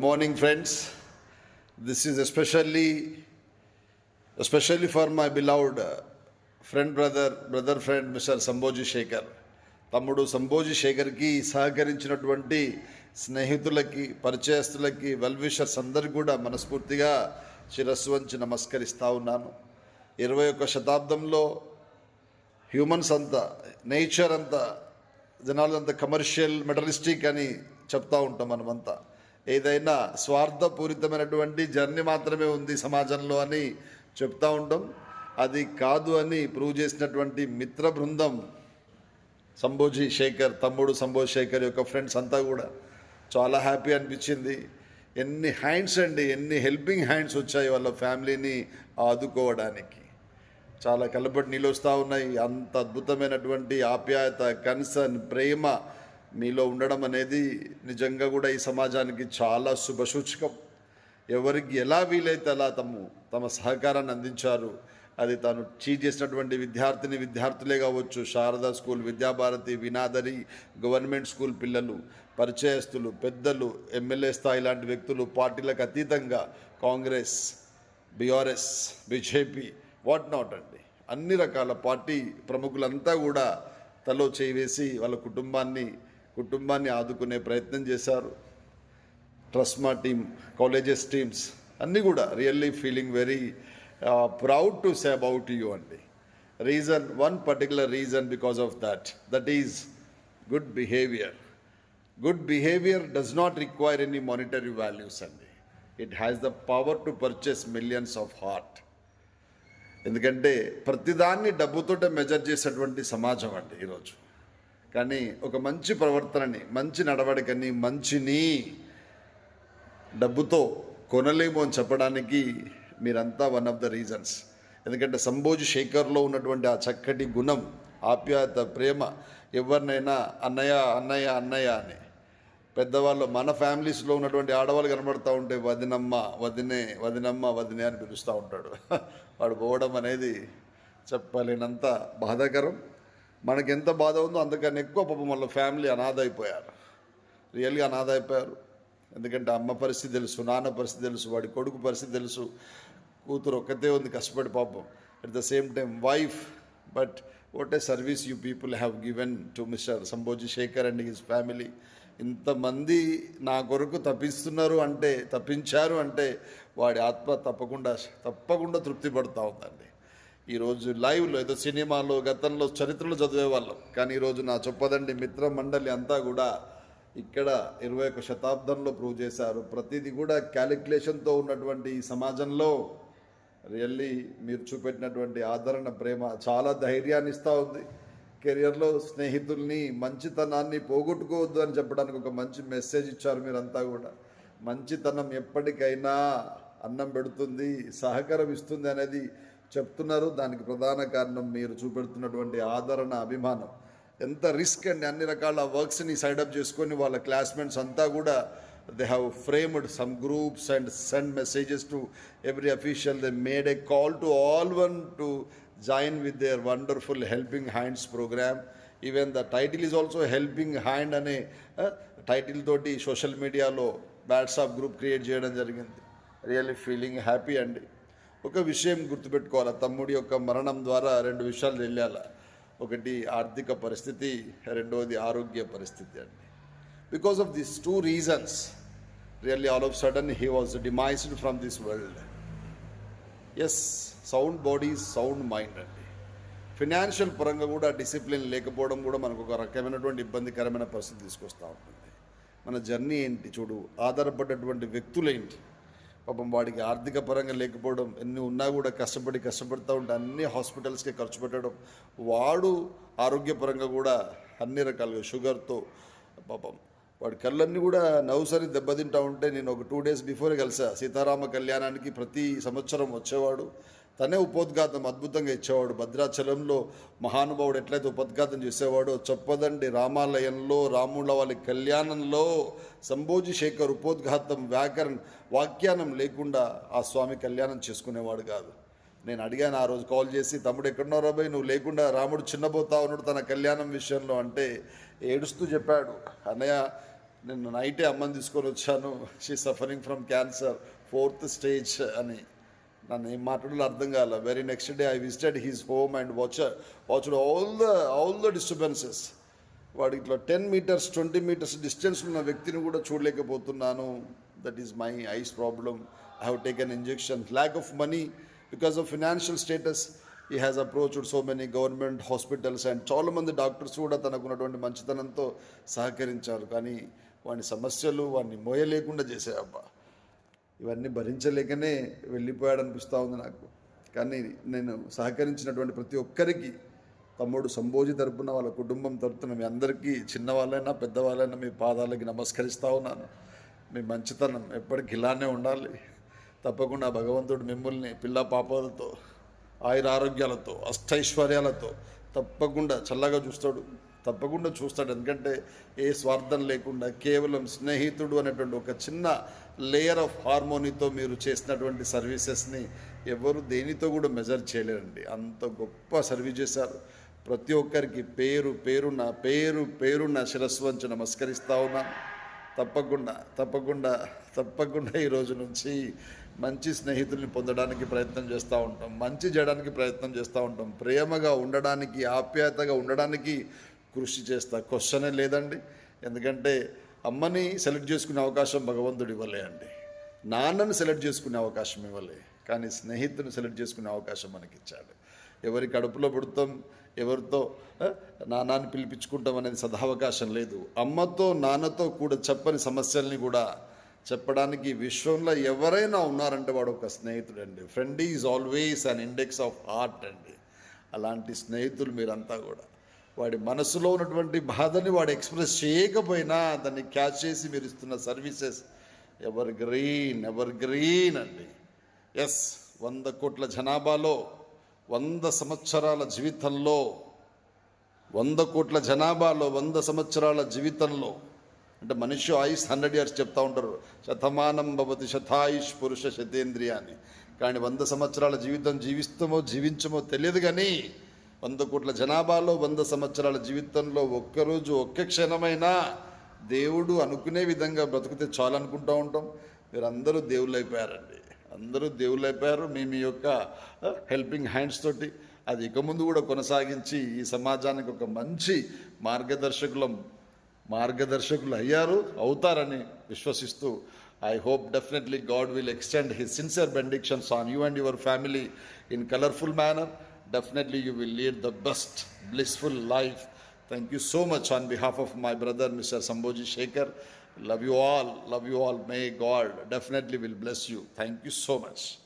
Morning, friends. This is especially for my beloved brother friend, Mr. Sambhoji Shekhar. తమ్ముడు సంభోజీ శేఖర్కి సహకరించినటువంటి స్నేహితులకి, పరిచయస్తులకి, well-wishers అందరికీ కూడా మనస్ఫూర్తిగా శిరస్సు వంచి నమస్కరిస్తూ ఉన్నాను. 21వ శతాబ్దంలో హ్యూమన్స్ అంతా, నేచర్ అంతా, జనాలంతా కమర్షియల్, మెటలిస్టిక్ అని చెప్తూ ఉంటాం. మనమంతా ఏదైనా స్వార్థపూరితమైనటువంటి జర్నీ మాత్రమే ఉంది సమాజంలో అని చెప్తూ ఉంటాం. అది కాదు అని ప్రూవ్ చేసినటువంటి మిత్ర బృందం సంభోజీ శేఖర్, తమ్ముడు సంభోజీ శేఖర్ యొక్క ఫ్రెండ్స్ అంతా కూడా చాలా హ్యాపీ అనిపించింది. ఎన్ని హ్యాండ్స్ అండి, ఎన్ని హెల్పింగ్ హ్యాండ్స్ వచ్చాయి వాళ్ళ ఫ్యామిలీని ఆదుకోవడానికి. చాలా కలపటి నీళ్ళు వస్తూ ఉన్నాయి. అంత అద్భుతమైనటువంటి ఆప్యాయత, కన్సర్న్, ప్రేమ మీలో ఉండడం అనేది నిజంగా కూడా ఈ సమాజానికి చాలా శుభసూచకం. ఎవరికి ఎలా వీలైతే అలా తమ సహకారాన్ని అందించారు. అది తాను టీచ్ చేసినటువంటి విద్యార్థులే కావచ్చు, శారదా స్కూల్, విద్యాభారతి, వినాదరి, గవర్నమెంట్ స్కూల్ పిల్లలు, పరిచయస్తులు, పెద్దలు, ఎమ్మెల్యే స్థాయి లాంటి వ్యక్తులు, పార్టీలకు అతీతంగా Congress, BRS, BJP, what not అండి, అన్ని రకాల పార్టీ ప్రముఖులంతా కూడా తలో చేయి వేసి వాళ్ళ కుటుంబాన్ని ఆదుకునే ప్రయత్నం చేశారు. ట్రస్మా టీమ్, కాలేజెస్ టీమ్స్ అన్నీ కూడా really feeling very proud to say about you అండి. One particular reason because of that is good behaviour. Good behaviour does not require any monetary values అండి. It has the power to purchase millions of heart. ఎందుకంటే ప్రతిదాన్ని డబ్బుతోటే measure చేసేటువంటి సమాజం అండి ఈరోజు. కానీ ఒక మంచి ప్రవర్తనని, మంచి నడవడికని, మంచిని డబ్బుతో కొనలేము అని చెప్పడానికి మీరంతా వన్ ఆఫ్ ద రీజన్స్. ఎందుకంటే సంభోజీ శేఖర్లో ఉన్నటువంటి ఆ చక్కటి గుణం, ఆప్యాయత, ప్రేమ, ఎవరినైనా అన్నయ్య అన్నయ్య అన్నయ్య అని, పెద్దవాళ్ళు మన ఫ్యామిలీస్లో ఉన్నటువంటి ఆడవాళ్ళు కనబడుతూ ఉంటే వదినమ్మ, వదినే, వదినమ్మ, వదినే అని పిలుస్తూ ఉంటాడు. వాడు పోవడం అనేది చెప్పలేనంత బాధాకరం. మనకెంత బాధ ఉందో అంతకన్నా ఎక్కువ పాపం వాళ్ళ ఫ్యామిలీ అనాథ అయిపోయారు. రియల్గా అనాథ అయిపోయారు. ఎందుకంటే అమ్మ పరిస్థితి తెలుసు, నాన్న పరిస్థితి తెలుసు, వాడి కొడుకు పరిస్థితి తెలుసు, కూతురు ఒక్కతే ఉంది కష్టపడి పాపం. At the same time wife. But what a service you people have given to mister Sambhoji Shekar and his family. ఇంతమంది నా కొరకు తప్పించారు అంటే వాడి ఆత్మ తప్పకుండా తృప్తి పడుతూ ఉందండి. ఈరోజు లైవ్లో ఏదో సినిమాలో, గతంలో చరిత్రలు చదివేవాళ్ళం, కానీ ఈరోజు నా చొప్పదండి మిత్ర మండలి అంతా కూడా ఇక్కడ 21వ శతాబ్దంలో ప్రూవ్ చేశారు. ప్రతిదీ కూడా క్యాలిక్యులేషన్తో ఉన్నటువంటి ఈ సమాజంలో రియల్లీ మీరు చూపెట్టినటువంటి ఆదరణ, ప్రేమ చాలా ధైర్యాన్ని ఇస్తూ ఉంది. కెరియర్లో స్నేహితుల్ని, మంచితనాన్ని పోగొట్టుకోవద్దు అని చెప్పడానికి ఒక మంచి మెసేజ్ ఇచ్చారు మీరంతా కూడా. మంచితనం ఎప్పటికైనా అన్నం పెడుతుంది, సహకారం ఇస్తుంది అనేది చెప్తున్నారు. దానికి ప్రధాన కారణం మీరు చూపెడుతున్నటువంటి ఆదరణ, అభిమానం. ఎంత రిస్క్ అండి, అన్ని రకాల వర్క్స్ని సైడప్ చేసుకొని వాళ్ళ క్లాస్మేట్స్ అంతా కూడా they have framed some groups and send messages to every official. They made a call to all one to join with their wonderful helping hands program. Even the title is also helping hand అనే title తోటి social మీడియాలో WhatsApp group create చేయడం జరిగింది. Really feeling happy అండి. ఒక విషయం గుర్తుపెట్టుకోవాలి, తమ్ముడి యొక్క మరణం ద్వారా 2 విషయాలు తెలియాలి. ఒకటి ఆర్థిక పరిస్థితి, రెండవది ఆరోగ్య పరిస్థితి అండి. Because of these 2 reasons really all of sudden he was demised from this world. Yes, sound body, sound mind అండి. ఫినాన్షియల్ పరంగా కూడా డిసిప్లిన్ లేకపోవడం కూడా మనకు ఒక రకమైనటువంటి ఇబ్బందికరమైన పరిస్థితి తీసుకొస్తూ ఉంటుంది. మన జర్నీ ఏంటి చూడు, ఆధారపడ్డటువంటి వ్యక్తులేంటి, పాపం వాడికి ఆర్థిక పరంగా లేకపోవడం, ఎన్ని ఉన్నా కూడా కష్టపడుతూ ఉంటే అన్ని హాస్పిటల్స్కి ఖర్చు పెట్టడం, వాడు ఆరోగ్యపరంగా కూడా అన్ని రకాలుగా షుగర్తో పాపం వాడి కళ్ళన్నీ కూడా నవ్వుసరి దెబ్బతింటూ ఉంటే నేను ఒక 2 days బిఫోరే కలిసా. సీతారామ కళ్యాణానికి ప్రతి సంవత్సరం వచ్చేవాడు. తనే ఉపోద్ఘాతం అద్భుతంగా ఇచ్చేవాడు. భద్రాచలంలో మహానుభావుడు ఎట్లయితే ఉపోద్ఘాతం చేసేవాడో చెప్పదండి, రామాలయంలో రాముల వాళ్ళ కళ్యాణంలో సంభోజీ శేఖర్ ఉపోద్ఘాతం, వాక్యానం లేకుండా ఆ స్వామి కళ్యాణం చేసుకునేవాడు కాదు. నేను అడిగాను ఆ రోజు కాల్ చేసి, తమ్ముడు ఎక్కడున్నావు రాబాయ్, నువ్వు లేకుండా రాముడు చిన్నబోతా ఉన్నాడు తన కళ్యాణం విషయంలో అంటే ఏడుస్తూ చెప్పాడు, అన్నయ్య నేను నైటే అమ్మని తీసుకొని వచ్చాను, she suffering from cancer 4th stage అని. నన్ను ఏం మాట్లాడాలో అర్థం కాల. Very next day I visited his home and watched all the disturbances. వాడు ఇట్లా 10 meters 20 meters డిస్టెన్స్ ఉన్న వ్యక్తిని కూడా చూడలేకపోతున్నాను. That is my eyes problem. I have taken injection. Lack of money because of financial status he has approached so many government hospitals and చాలామంది doctors కూడా తనకున్నటువంటి మంచితనంతో సహకరించారు. కానీ వాని సమస్యలు వాడిని మోయలేకుండా చేసాయబ్బా. ఇవన్నీ భరించలేకనే వెళ్ళిపోయాడు అనిపిస్తూ ఉంది నాకు. కానీ నేను సహకరించినటువంటి ప్రతి ఒక్కరికి, తమ్ముడు సంబోజి తరపున, వాళ్ళ కుటుంబం తరపున మీ అందరికీ, చిన్నవాళ్ళైనా పెద్దవాళ్ళైనా మీ పాదాలకి నమస్కరిస్తూ ఉన్నాను. మీ మంచితనం ఎప్పటికీ ఇలానే ఉండాలి. తప్పకుండా భగవంతుడు మిమ్మల్ని పిల్ల పాపాలతో, ఆయుర ఆరోగ్యాలతో, అష్టైశ్వర్యాలతో తప్పకుండా చల్లగా చూస్తాడు. తప్పకుండా చూస్తాడు. ఎందుకంటే ఏ స్వార్థం లేకుండా కేవలం స్నేహితుడు అనేటువంటి ఒక చిన్న లేయర్ ఆఫ్ హార్మోనీతో మీరు చేసినటువంటి సర్వీసెస్ని ఎవరు దేనితో కూడా మెజర్ చేయలేరండి. అంత గొప్ప సర్వీస్ చేశారు. ప్రతి ఒక్కరికి పేరున్న శిరస్సు వంచి నమస్కరిస్తూ ఉన్నాను. తప్పకుండా ఈ రోజు నుంచి మంచి స్నేహితుల్ని పొందడానికి ప్రయత్నం చేస్తూ ఉంటాం, మంచి చేయడానికి ప్రయత్నం చేస్తూ ఉంటాం, ప్రేమగా ఉండడానికి, ఆప్యాయతగా ఉండడానికి కృషి చేస్తా. క్వశ్చనే లేదండి. ఎందుకంటే అమ్మని సెలెక్ట్ చేసుకునే అవకాశం భగవంతుడు ఇవ్వలే అండి, నాన్నని సెలెక్ట్ చేసుకునే అవకాశం ఇవ్వలే, కానీ స్నేహితుని సెలెక్ట్ చేసుకునే అవకాశం మనకిచ్చాడు. ఎవరి కడుపులో పుడతాం, ఎవరితో నాన్నని పిలిపించుకుంటాం అనేది సదావకాశం లేదు. అమ్మతో నాన్నతో కూడా చెప్పని సమస్యల్ని కూడా చెప్పడానికి విశ్వంలో ఎవరైనా ఉన్నారంటే వాడు ఒక స్నేహితుడు అండి. Friend is always an index of heart అండి. అలాంటి స్నేహితులు మీరంతా కూడా. వాడి మనసులో ఉన్నటువంటి బాధని వాడు ఎక్స్ప్రెస్ చేయకపోయినా దాన్ని క్యాచ్ చేసి మీరు ఇస్తున్న సర్వీసెస్ ఎవర్ గ్రీన్ అండి. ఎస్, 100 కోట్ల జనాభాలో 100 సంవత్సరాల జీవితంలో 100 కోట్ల జనాభాలో 100 సంవత్సరాల జీవితంలో, అంటే మనిషి ఆయుష్ 100 years చెప్తూ ఉంటారు. శతమానం భవతి శతాయుష్ పురుష శతేంద్రియ అని. కానీ 100 సంవత్సరాల జీవితం జీవించమో తెలియదు. కానీ 100 కోట్ల జనాభాలో 100 సంవత్సరాల జీవితంలో ఒక్కరోజు ఒక్క క్షణమైనా దేవుడు అనుకునే విధంగా బ్రతుకుతే చాలు అనుకుంటూ ఉంటాం. మీరందరూ దేవుళ్ళు అయిపోయారండి. అందరూ దేవుళ్ళు అయిపోయారు మీ యొక్క హెల్పింగ్ హ్యాండ్స్ తోటి. అది ఇక ముందు కూడా కొనసాగించి ఈ సమాజానికి ఒక మంచి మార్గదర్శకులు అవుతారని విశ్వసిస్తూ, I hope definitely God will extend His sincere benedictions on you and your family in colorful manner. Definitely you will lead the best blissful life. Thank you so much on behalf of my brother Mr. Sambhoji Shekhar. Love you all. May God definitely will bless you. Thank you so much.